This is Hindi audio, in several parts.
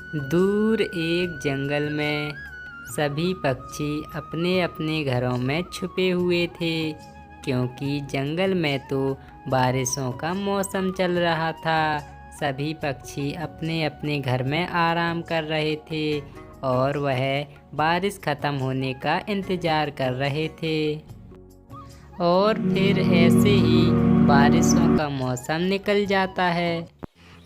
दूर एक जंगल में सभी पक्षी अपने अपने घरों में छुपे हुए थे, क्योंकि जंगल में तो बारिशों का मौसम चल रहा था। सभी पक्षी अपने अपने घर में आराम कर रहे थे और वह बारिश ख़त्म होने का इंतज़ार कर रहे थे। और फिर ऐसे ही बारिशों का मौसम निकल जाता है।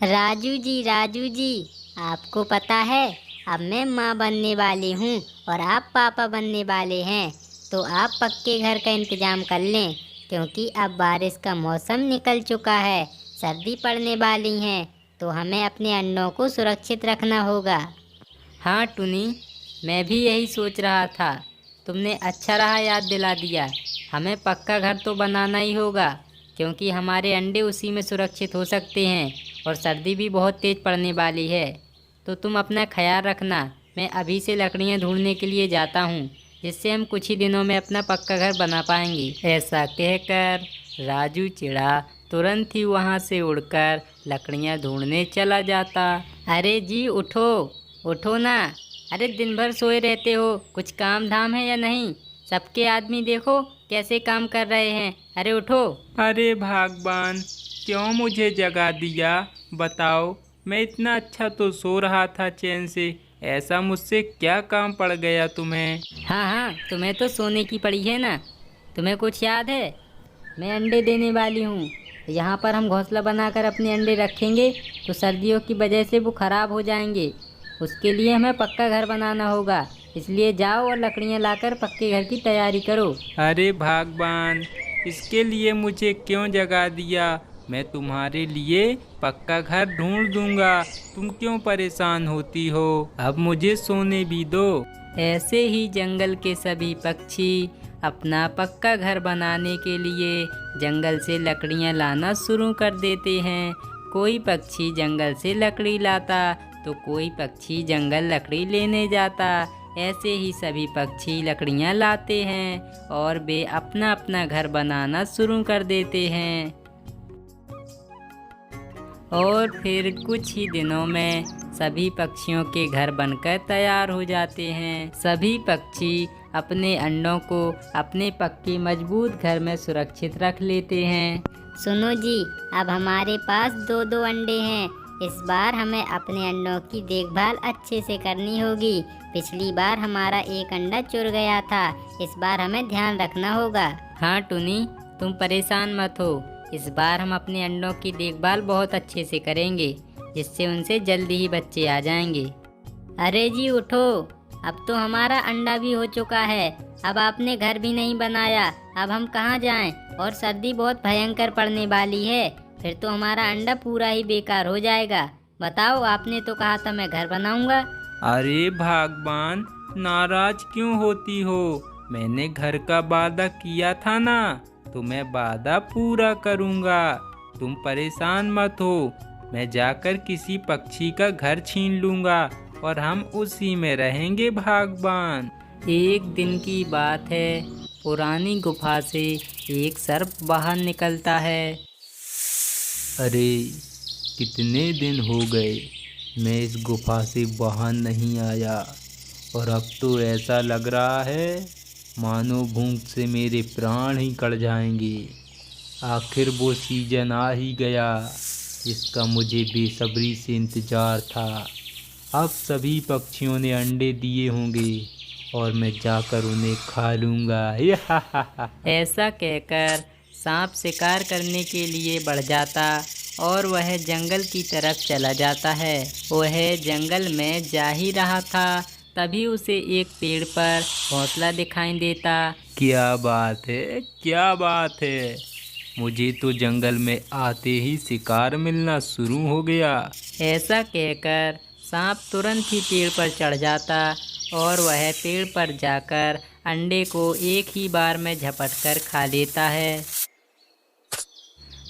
राजू जी, आपको पता है अब मैं माँ बनने वाली हूँ और आप पापा बनने वाले हैं। तो आप पक्के घर का इंतजाम कर लें, क्योंकि अब बारिश का मौसम निकल चुका है, सर्दी पड़ने वाली है, तो हमें अपने अंडों को सुरक्षित रखना होगा। हाँ टुनी, मैं भी यही सोच रहा था। तुमने अच्छा रहा याद दिला दिया। हमें पक्का घर तो बनाना ही होगा, क्योंकि हमारे अंडे उसी में सुरक्षित हो सकते हैं और सर्दी भी बहुत तेज़ पड़ने वाली है। तो तुम अपना ख्याल रखना। मैं अभी से लकड़ियाँ ढूंढने के लिए जाता हूँ, जिससे हम कुछ ही दिनों में अपना पक्का घर बना पाएंगे। ऐसा कहकर राजू चिड़ा तुरंत ही वहाँ से उड़कर लकड़ियाँ ढूंढने चला जाता। अरे जी उठो, उठो ना। अरे दिन भर सोए रहते हो, कुछ काम धाम है या नहीं? सबके आदमी देखो कैसे काम कर रहे हैं। अरे उठो। अरे भगवान, क्यों मुझे जगा दिया? बताओ, मैं इतना अच्छा तो सो रहा था चैन से। ऐसा मुझसे क्या काम पड़ गया तुम्हें? हाँ हाँ, तुम्हें तो सोने की पड़ी है ना। तुम्हें कुछ याद है? मैं अंडे देने वाली हूँ। यहाँ पर हम घोंसला बनाकर अपने अंडे रखेंगे तो सर्दियों की वजह से वो ख़राब हो जाएंगे। उसके लिए हमें पक्का घर बनाना होगा, इसलिए जाओ और लकड़ियाँ लाकर पक्के घर की तैयारी करो। अरे भगवान, इसके लिए मुझे क्यों जगा दिया? मैं तुम्हारे लिए पक्का घर ढूंढ दूंगा। तुम क्यों परेशान होती हो? अब मुझे सोने भी दो। ऐसे ही जंगल के सभी पक्षी अपना पक्का घर बनाने के लिए जंगल से लकड़ियाँ लाना शुरू कर देते हैं। कोई पक्षी जंगल से लकड़ी लाता तो कोई पक्षी जंगल लकड़ी लेने जाता। ऐसे ही सभी पक्षी लकड़ियाँ लाते हैं और वे अपना अपना घर बनाना शुरू कर देते हैं। और फिर कुछ ही दिनों में सभी पक्षियों के घर बनकर तैयार हो जाते हैं। सभी पक्षी अपने अंडों को अपने पक्के मजबूत घर में सुरक्षित रख लेते हैं। सुनो जी, अब हमारे पास दो दो अंडे हैं। इस बार हमें अपने अंडों की देखभाल अच्छे से करनी होगी। पिछली बार हमारा एक अंडा चुर गया था, इस बार हमें ध्यान रखना होगा। हाँ टुनी, तुम परेशान मत हो। इस बार हम अपने अंडों की देखभाल बहुत अच्छे से करेंगे, जिससे उनसे जल्दी ही बच्चे आ जाएंगे। अरे जी उठो, अब तो हमारा अंडा भी हो चुका है। अब आपने घर भी नहीं बनाया, अब हम कहाँ जाएं? और सर्दी बहुत भयंकर पड़ने वाली है, फिर तो हमारा अंडा पूरा ही बेकार हो जाएगा। बताओ, आपने तो कहा था मैं घर बनाऊंगा। अरे भगवान, नाराज क्यों होती हो? मैंने घर का वादा किया था ना, तो मैं वादा पूरा करूंगा। तुम परेशान मत हो। मैं जाकर किसी पक्षी का घर छीन लूंगा और हम उसी में रहेंगे भगवान। एक दिन की बात है, पुरानी गुफा से एक सर्प बाहर निकलता है। अरे, कितने दिन हो गए मैं इस गुफा से बाहर नहीं आया, और अब तो ऐसा लग रहा है मानो भूख से मेरे प्राण ही कट जाएंगे। आखिर वो सीजन आ ही गया जिसका मुझे बेसब्री से इंतजार था। अब सभी पक्षियों ने अंडे दिए होंगे और मैं जाकर उन्हें खा लूँगा। ऐसा कहकर सांप शिकार करने के लिए बढ़ जाता और वह जंगल की तरफ चला जाता है। वह जंगल में जा ही रहा था, तभी उसे एक पेड़ पर घोंसला दिखाई देता। क्या बात है, क्या बात है! मुझे तो जंगल में आते ही शिकार मिलना शुरू हो गया। ऐसा कहकर सांप तुरंत ही पेड़ पर चढ़ जाता और वह पेड़ पर जाकर अंडे को एक ही बार में झपट कर खा लेता है।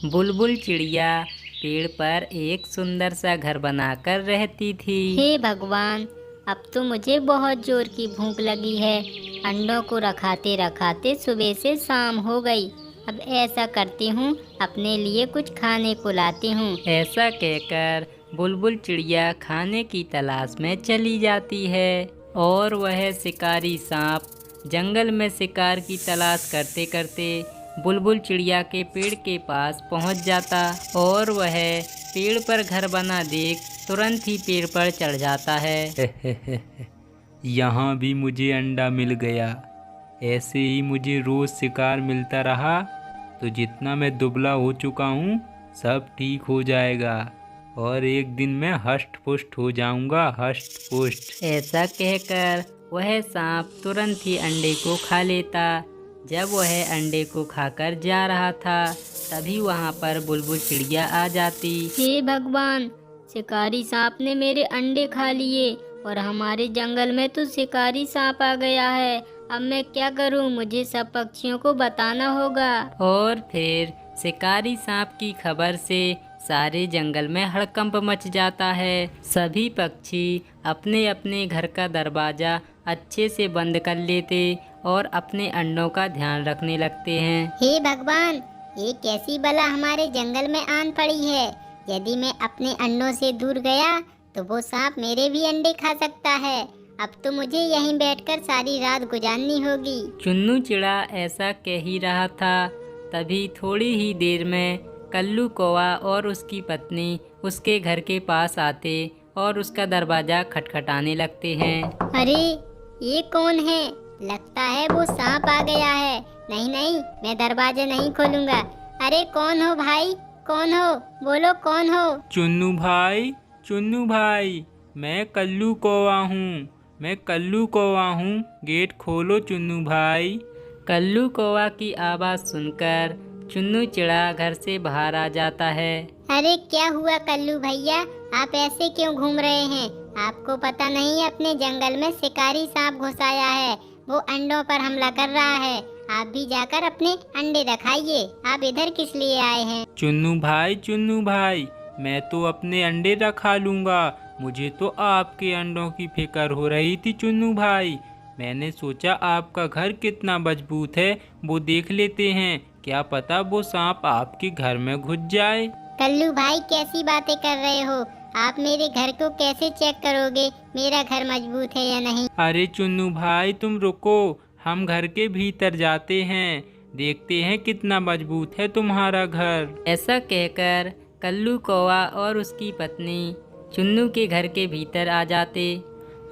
बुलबुल चिड़िया पेड़ पर एक सुंदर सा घर बनाकर रहती थी। हे भगवान, अब तो मुझे बहुत जोर की भूख लगी है। अंडों को रखाते रखाते सुबह से शाम हो गई। अब ऐसा करती हूँ, अपने लिए कुछ खाने को लाती हूँ। ऐसा कहकर बुलबुल चिड़िया खाने की तलाश में चली जाती है और वह शिकारी सांप जंगल में शिकार की तलाश करते करते बुलबुल चिड़िया के पेड़ के पास पहुंच जाता और वह पेड़ पर घर बना देख तुरंत ही पेड़ पर चढ़ जाता है। यहाँ भी मुझे अंडा मिल गया। ऐसे ही मुझे रोज शिकार मिलता रहा तो जितना मैं दुबला हो चुका हूँ सब ठीक हो जाएगा और एक दिन मैं हष्ट पुष्ट हो जाऊंगा, हष्ट पुष्ट। ऐसा कहकर वह सांप तुरंत ही अंडे को खा लेता। जब वह अंडे को खाकर जा रहा था तभी वहाँ पर बुलबुल चिड़िया आ जाती। हे भगवान, शिकारी सांप ने मेरे अंडे खा लिए और हमारे जंगल में तो शिकारी सांप आ गया है। अब मैं क्या करूं? मुझे सब पक्षियों को बताना होगा। और फिर शिकारी सांप की खबर से सारे जंगल में हड़कंप मच जाता है। सभी पक्षी अपने अपने घर का दरवाजा अच्छे से बंद कर लेते और अपने अंडों का ध्यान रखने लगते हैं। हे भगवान, ये कैसी बला हमारे जंगल में आन पड़ी है। यदि मैं अपने अंडों से दूर गया तो वो सांप मेरे भी अंडे खा सकता है। अब तो मुझे यहीं बैठकर सारी रात गुजारनी होगी। चुन्नू चिड़ा ऐसा कह ही रहा था तभी थोड़ी ही देर में कल्लू कौवा और उसकी पत्नी उसके घर के पास आते और उसका दरवाजा खटखटाने लगते हैं। अरे ये कौन है? लगता है वो सांप आ गया है। नहीं नहीं, मैं दरवाजा नहीं खोलूंगा। अरे कौन हो भाई, कौन हो? बोलो कौन हो? चुन्नू भाई, मैं कल्लू कौवा हूँ, गेट खोलो चुन्नू भाई। कल्लू कौवा की आवाज़ सुनकर चुन्नू चिड़ा घर से बाहर आ जाता है। अरे क्या हुआ कल्लू भैया, आप ऐसे क्यों घूम रहे हैं? आपको पता नहीं अपने जंगल में शिकारी सांप घुस आया है। वो अंडों पर हमला कर रहा है। आप भी जाकर अपने अंडे रखाइए। आप इधर किस लिए आए हैं? चुन्नू भाई, मैं तो अपने अंडे रखा लूँगा। मुझे तो आपके अंडों की फिक्र हो रही थी चुन्नू भाई। मैंने सोचा आपका घर कितना मजबूत है वो देख लेते हैं। क्या पता वो सांप आपके घर में घुस जाए। कल्लू भाई कैसी बातें कर रहे हो? आप मेरे घर को कैसे चेक करोगे मेरा घर मजबूत है या नहीं? अरे चुन्नू भाई तुम रुको, हम घर के भीतर जाते हैं, देखते हैं कितना मजबूत है तुम्हारा घर। ऐसा कहकर कल्लू कौवा और उसकी पत्नी चुन्नू के घर के भीतर आ जाते।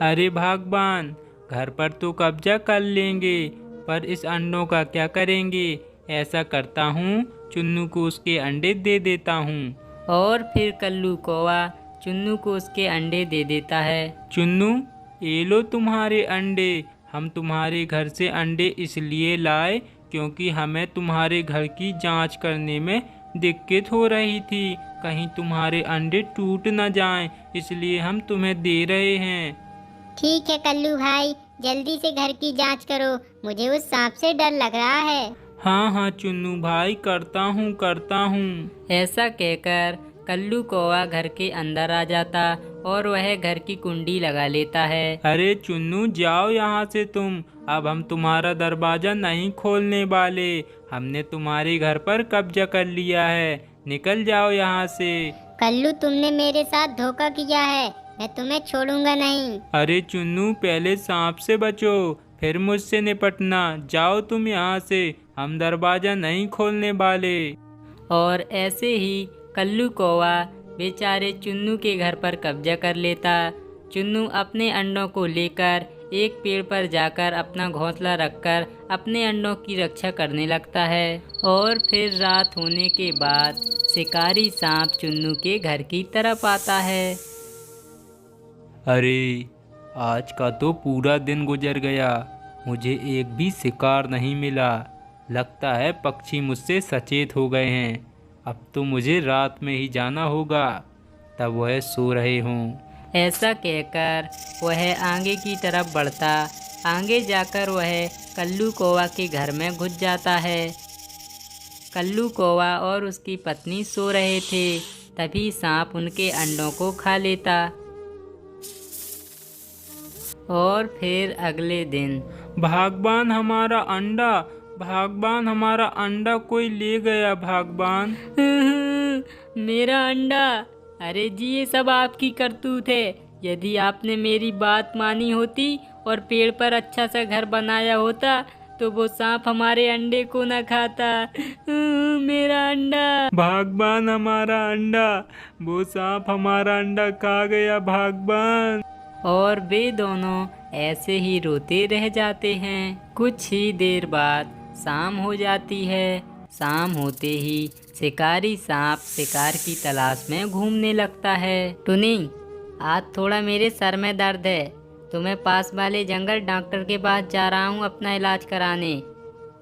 अरे भगवान, घर पर तो कब्जा कर लेंगे पर इस अंडों का क्या करेंगे? ऐसा करता हूँ, चुन्नू को उसके अंडे दे देता हूँ। और फिर कल्लू कौवा चुन्नू को उसके अंडे दे देता है। चुन्नू, ये लो तुम्हारे अंडे। हम तुम्हारे घर से अंडे इसलिए लाए क्योंकि हमें तुम्हारे घर की जांच करने में दिक्कत हो रही थी। कहीं तुम्हारे अंडे टूट न जाएं, इसलिए हम तुम्हें दे रहे हैं। ठीक है कल्लू भाई, जल्दी से घर की जांच करो। मुझे उस सांप से डर लग रहा है। हाँ चुन्नू भाई, करता हूँ। ऐसा कहकर कल्लू कौवा घर के अंदर आ जाता और वह घर की कुंडी लगा लेता है। अरे चुन्नू, जाओ यहाँ से तुम। अब हम तुम्हारा दरवाजा नहीं खोलने वाले। हमने तुम्हारे घर पर कब्जा कर लिया है। निकल जाओ यहाँ से। कल्लू, तुमने मेरे साथ धोखा किया है। मैं तुम्हें छोड़ूंगा नहीं। अरे चुन्नू, पहले सांप से बचो फिर मुझसे निपटना। जाओ तुम यहाँ से, हम दरवाजा नहीं खोलने वाले। और ऐसे ही कल्लू कौवा बेचारे चुन्नू के घर पर कब्जा कर लेता। चुन्नू अपने अंडों को लेकर एक पेड़ पर जाकर अपना घोंसला रखकर अपने अंडों की रक्षा करने लगता है। और फिर रात होने के बाद शिकारी सांप चुन्नू के घर की तरफ आता है। अरे आज का तो पूरा दिन गुजर गया, मुझे एक भी शिकार नहीं मिला। लगता है पक्षी मुझसे सचेत हो गए हैं। अब तो मुझे रात में ही जाना होगा, तब वह सो रहे हों। ऐसा कहकर वह आगे की तरफ बढ़ता। आगे जाकर वह कल्लू कौवा के घर में घुस जाता है। कल्लू कौवा और उसकी पत्नी सो रहे थे, तभी सांप उनके अंडों को खा लेता। और फिर अगले दिन भगवान हमारा अंडा कोई ले गया। भगवान, मेरा अंडा, अरे जी, ये सब आपकी करतूत है। यदि आपने मेरी बात मानी होती और पेड़ पर अच्छा सा घर बनाया होता तो वो सांप हमारे अंडे को न खाता। मेरा अंडा। भागवान, हमारा अंडा, वो सांप हमारा अंडा खा गया, भागवान। और वे दोनों ऐसे ही रोते रह जाते हैं। कुछ ही देर बाद शाम हो जाती है। शाम होते ही शिकारी सांप शिकार की तलाश में घूमने लगता है। टुनी, आज थोड़ा मेरे सर में दर्द है, तो मैं पास वाले जंगल डॉक्टर के पास जा रहा हूँ अपना इलाज कराने।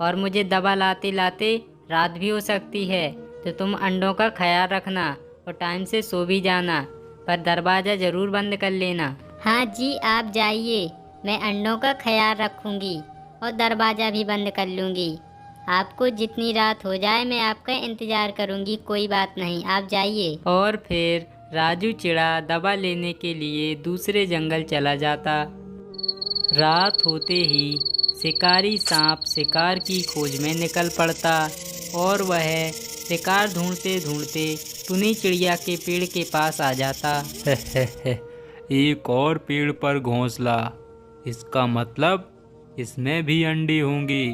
और मुझे दवा लाते लाते रात भी हो सकती है, तो तुम अंडों का ख्याल रखना और टाइम से सो भी जाना, पर दरवाज़ा ज़रूर बंद कर लेना। हाँ जी, आप जाइए, मैं अंडों का ख्याल रखूंगी और दरवाज़ा भी बंद कर लूँगी। आपको जितनी रात हो जाए मैं आपका इंतज़ार करूँगी, कोई बात नहीं, आप जाइए। और फिर राजू चिड़ा दवा लेने के लिए दूसरे जंगल चला जाता। रात होते ही शिकारी सांप शिकार की खोज में निकल पड़ता और वह शिकार ढूंढते ढूंढते टुनी चिड़िया के पेड़ के पास आ जाता। एक और पेड़ पर घोंसला, इसका मतलब इसमें भी अंडे होंगे,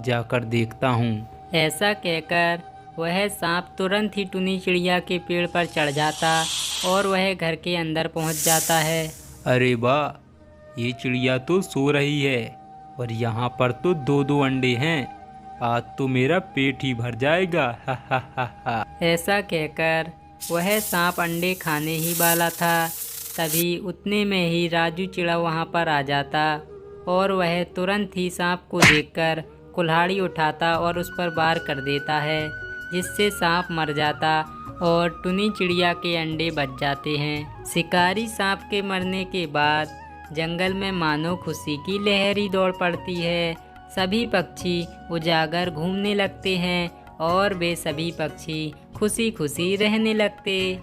जाकर देखता हूँ। ऐसा कहकर वह सांप तुरंत ही टुनी चिड़िया के पेड़ पर चढ़ जाता और वह घर के अंदर पहुंच जाता है। अरे वाह, ये चिड़िया तो सो रही है और यहाँ पर तो 2-2 अंडे हैं। आज तो मेरा पेट ही भर जाएगा। हा हा हा हा। ऐसा कहकर वह सांप अंडे खाने ही वाला था। तभी उतने में ही राजू चिड़ा वहाँ पर आ जाता और वह तुरंत ही सांप को देखकर कुल्हाड़ी उठाता और उस पर वार कर देता है, जिससे सांप मर जाता और टुनी चिड़िया के अंडे बच जाते हैं। शिकारी सांप के मरने के बाद जंगल में मानो खुशी की लहर ही दौड़ पड़ती है। सभी पक्षी उजागर घूमने लगते हैं और वे सभी पक्षी खुशी खुशी रहने लगते।